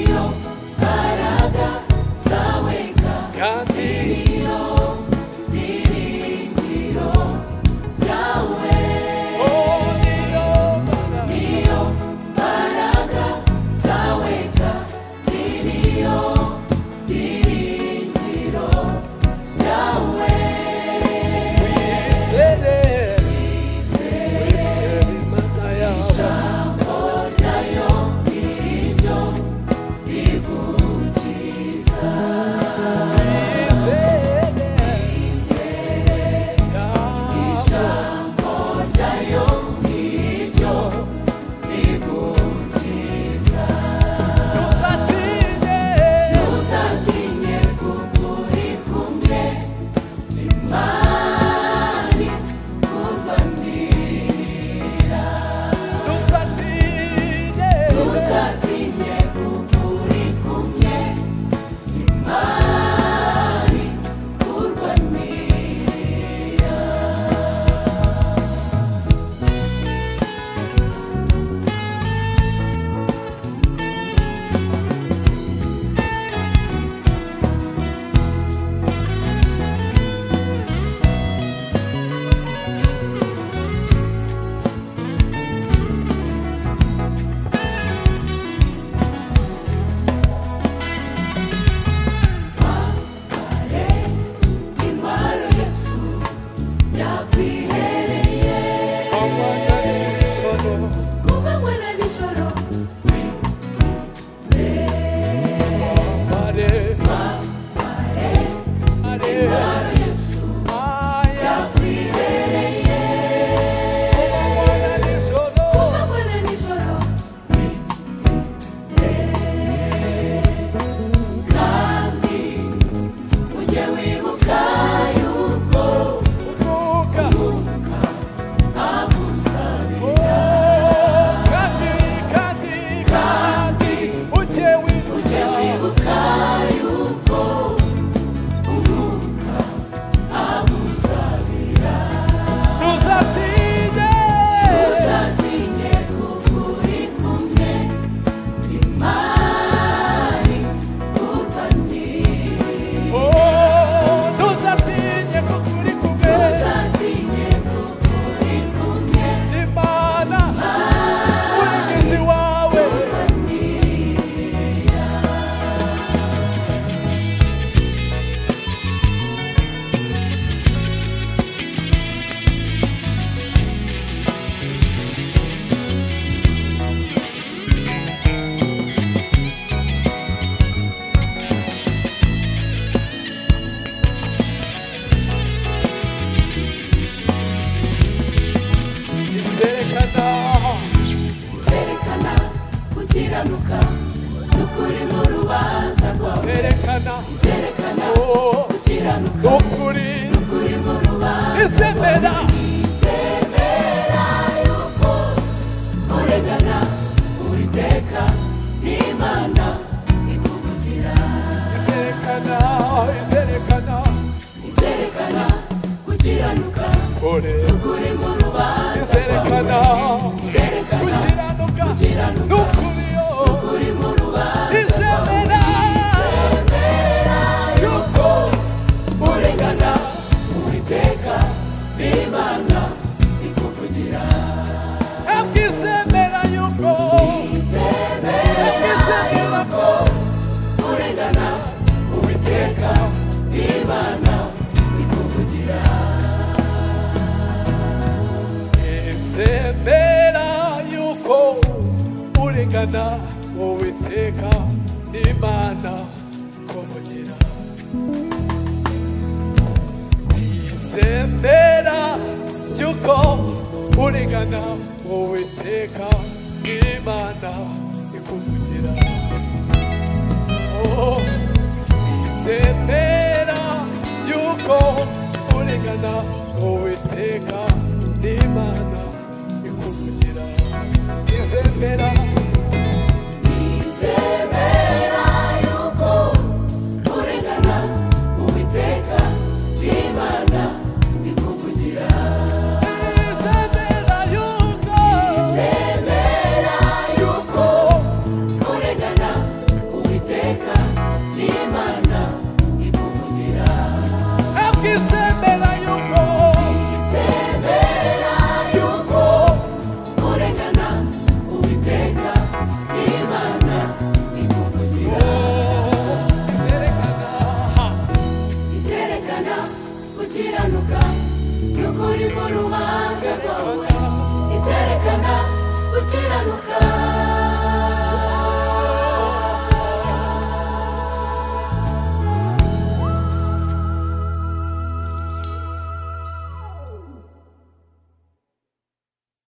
Iyo mbaraga zawe kandi iyo byiringiro byawe niyo mbaraga zawe kandi iyo byiringiro byawe wizere Imana yawe ijambo ryayo niryo rigukiza ijambo ryayo niryo rigukiza ntuzatinye kuko uri kumwe Imana ikurwanirira ntuzatinye kuko uri kumwe Imana ikurwanirira intwaro Yesu yakwihereye kumanywa na nijoro intwaro Yesu yakwihereye kumanywa na nijoro kandi ujye wibuka yuko umwuka agusabira kandi ujye wibuka yuko umwuka agusabira ntuzatinye kuko uri kumwe Imana ikurwanirira ntuzatinye kuko uri kumwe Imana umurinzi wawe zerekana gukiranuka n'ukuri mu rubanza rwawe zerekana gukiranuka n'ukuri mu rubanza izemera yuko urengana Uwiteka n'Imana ikuvugira izerekana gukiranuka n'ukuri mu rubanza izerekana gukiranuka n'ukuri mu rubanza izemera yuko urengana Uwiteka n'Imana ikuvugira izemera yuko urengana Uwiteka n'Imana ikuvugira izemera yuko urengana Uwiteka n'Imana ikuvugira izemera yuko urengana Uwiteka n'Imana ikuvugira izemera yuko urengana Uwiteka n'Imana ikuvugira izemera yuko urengana Uwiteka n'Imana rwawe izerekana gukiranuka